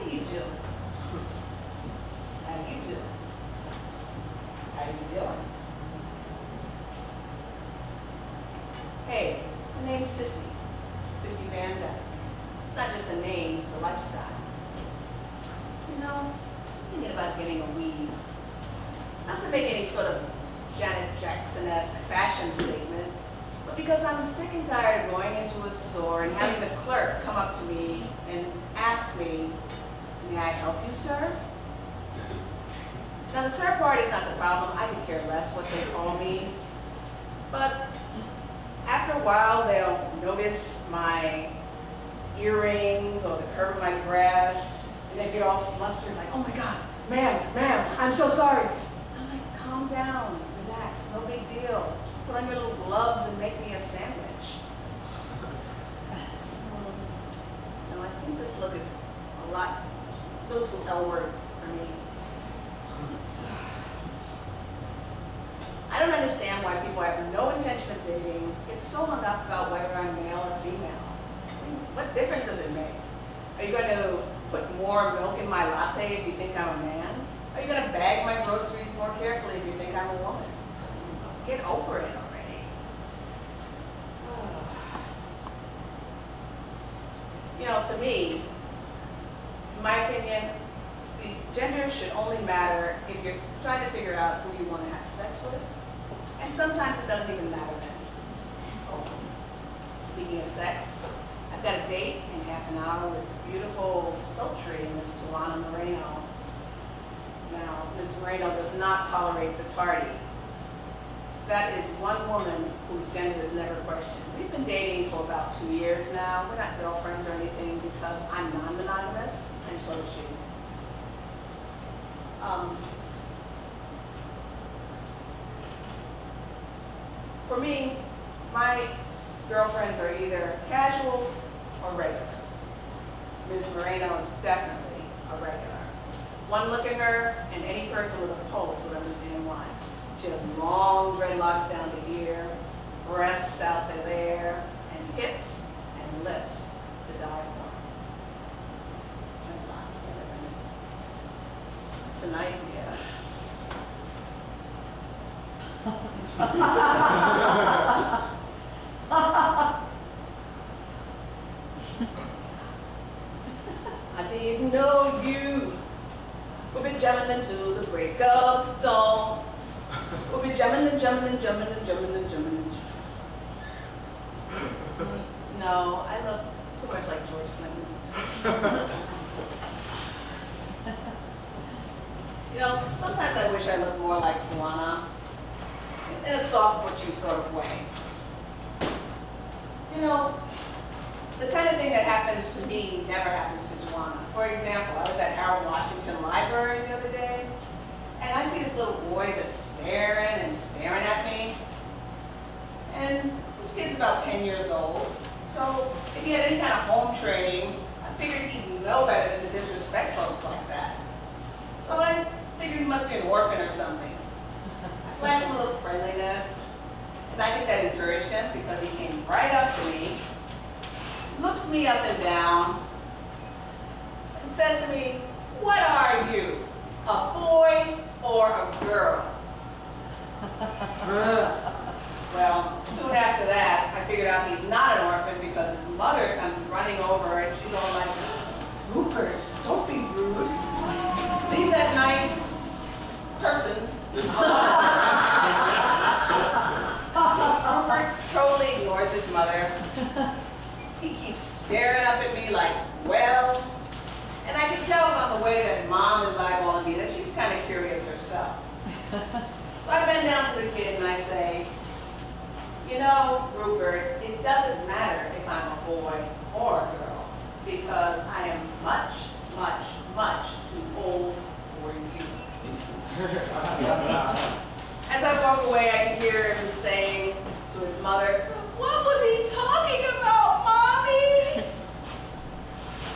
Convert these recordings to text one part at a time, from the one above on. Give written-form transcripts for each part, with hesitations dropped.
How you doing? How you doing? How you doing? Hey, my name's Sissy. Sissy Van Dyke. It's not just a name, it's a lifestyle. You know, I'm thinking about getting a weave. Not to make any sort of Janet Jackson-esque fashion statement, but because I'm sick and tired of going into a store and having the clerk come up to me and ask me, "May I help you, sir?" Now the sir part is not the problem. I could care less what they call me. But after a while, they'll notice my earrings or the curve of my breasts, and they get all flustered like, "Oh my God, ma'am, I'm so sorry." I'm like, calm down, relax, no big deal. Just put on your little gloves and make me a sandwich. No, I think this look is a little too L-word for me. I don't understand why people have no intention of dating get so hung up about whether I'm male or female. I mean, what difference does it make? Are you going to put more milk in my latte if you think I'm a man? Are you going to bag my groceries more carefully if you think I'm a woman? Get over it already. You know, to me, in my opinion, the gender should only matter if you're trying to figure out who you want to have sex with. And sometimes it doesn't even matter then. Oh, speaking of sex, I've got a date in half an hour with beautiful, sultry Miss Tawana Moreno. Now, Miss Moreno does not tolerate the tardy. That is one woman whose gender is never questioned. We've been dating for about 2 years now. We're not girlfriends or anything because I'm non-monogamous, and so is she. For me, my girlfriends are either casuals or regulars. Ms. Moreno is definitely a regular. One look at her, and any person with a pulse would understand why. She has long dreadlocks down to here, breasts out to there, and hips and lips to die for. Dreadlocks, it's an idea. I didn't know you would be jamming until the break of dawn. We'll be jamming and jamming and jamming and jamming and jamming and jamming. No, I look too much like George Clinton. You know, sometimes I wish I looked more like Tawana, in a soft butchy sort of way. You know, the kind of thing that happens to me never happens to Tawana. For example, I was at Harold Washington Library the other day, and I see this little boy just staring and staring at me. And this kid's about 10 years old, so if he had any kind of home training, I figured he'd know better than to disrespect folks like that. So I figured he must be an orphan or something. I flashed him a little friendliness, and I think that encouraged him because he came right up to me, looks me up and down, and says to me, "What are you, a boy or a girl?" Well, soon after that, I figured out he's not an orphan because his mother comes running over and she's all like, "Rupert, don't be rude. Leave that nice person alone." Rupert totally ignores his mother. He keeps staring up at me like, well, and I can tell from the way that Mom is eyeballing me that she's kind of curious herself. So I bend down to the kid and I say, "You know, Rupert, it doesn't matter if I'm a boy or a girl because I am much, much, much too old for you." As I walk away, I can hear him saying to his mother, "What was he talking about, Mommy?"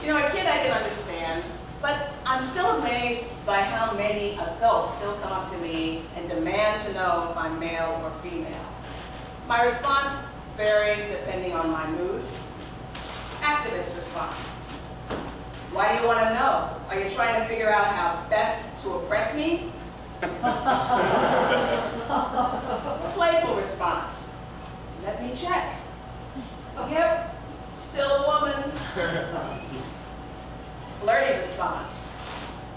You know, a kid I can understand, but I'm still amazed by how many adults still come up to me and demand to know if I'm male or female. My response varies depending on my mood. Activist response. Why do you want to know? Are you trying to figure out how best to oppress me? Playful response. Let me check. Yep, still a woman. Flirty response.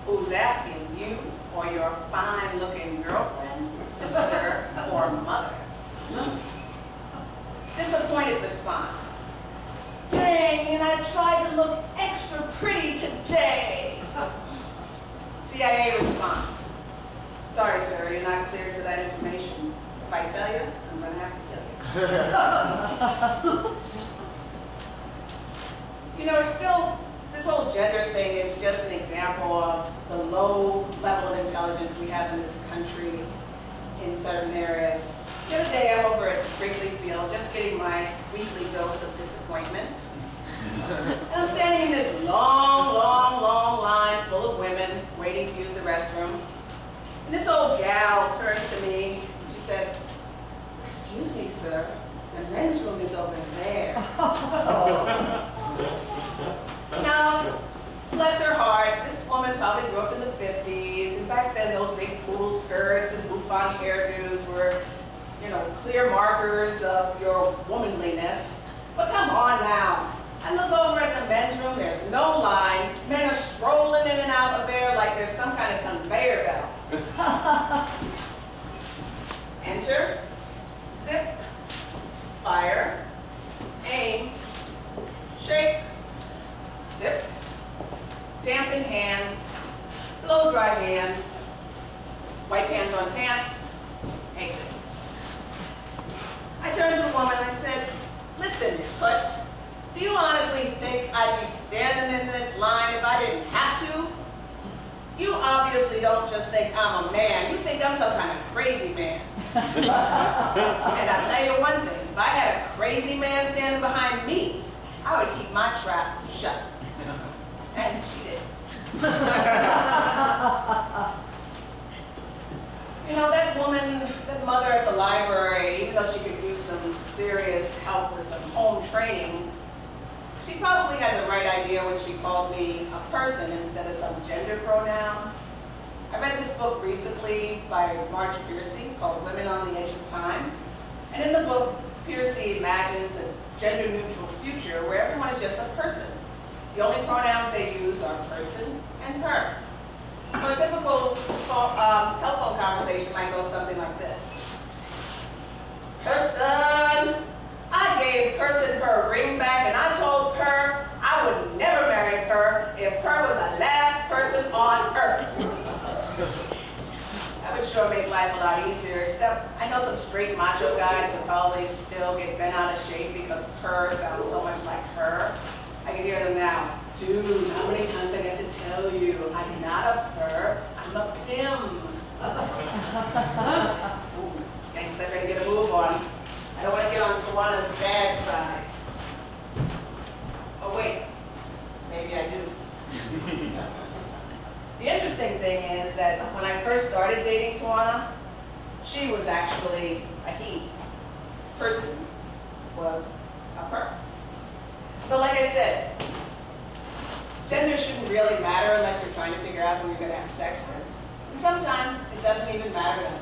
Who's asking, you or your fine-looking girlfriend, sister, or mother? Disappointed response. Dang, and I tried to look extra pretty today. CIA response. Sorry, sir, you're not cleared for that information. If I tell you, I'm going to have to kill you. You know, it's still, this whole gender thing is just an example of the low level of intelligence we have in this country in certain areas. The other day, I'm over at Wrigley Field, just getting my weekly dose of disappointment. And I'm standing in this long, long, long line full of women waiting to use the restroom. And this old gal turns to me, and she says, "Excuse me, sir, the men's room is over there." Now, bless her heart, this woman probably grew up in the 50s, and back then those big poodle skirts and bouffant hairdos were, you know, clear markers of your womanliness. But come on now. I look over at the men's room, there's no line. Men are strolling in and out of there like there's some kind of conveyor belt. Enter, zip, fire, aim, shake, zip, dampen hands, blow dry hands, wipe hands on pants, exit. I turned to the woman and I said, "Listen, Toots, do you honestly think I'd be standing in this line if I didn't have to? You obviously don't just think I'm a man, you think I'm some kind of crazy man." And I'll tell you one thing, if I had a crazy man standing behind me, I would keep my trap shut. And she did. You know, that woman, that mother at the library, even though she could use some serious help with some home training, she probably had the right idea when she called me a person instead of some gender pronoun. I read this book recently by Marge Piercy called Women on the Edge of Time. And in the book, Piercy imagines a gender-neutral future where everyone is just a person. The only pronouns they use are person and her. So a typical telephone conversation might go something like this. "Person, I gave person her ring back and I told her I would never marry her if her was the last person on earth." That would sure make life a lot easier, except I know some straight macho guys would probably still get bent out of shape because her sounds so much like her. I can hear them now. "Dude, how many times I got to tell you, I'm not a her, I'm a pim." Ooh, thanks, I better get a move on. I don't want to get on Tawana's bad side. Oh wait, maybe I do. The interesting thing is that when I first started dating Tawana, she was actually a he. Person was a her. So like I said, gender shouldn't really matter unless you're trying to figure out who you're going to have sex with. And sometimes it doesn't even matter then.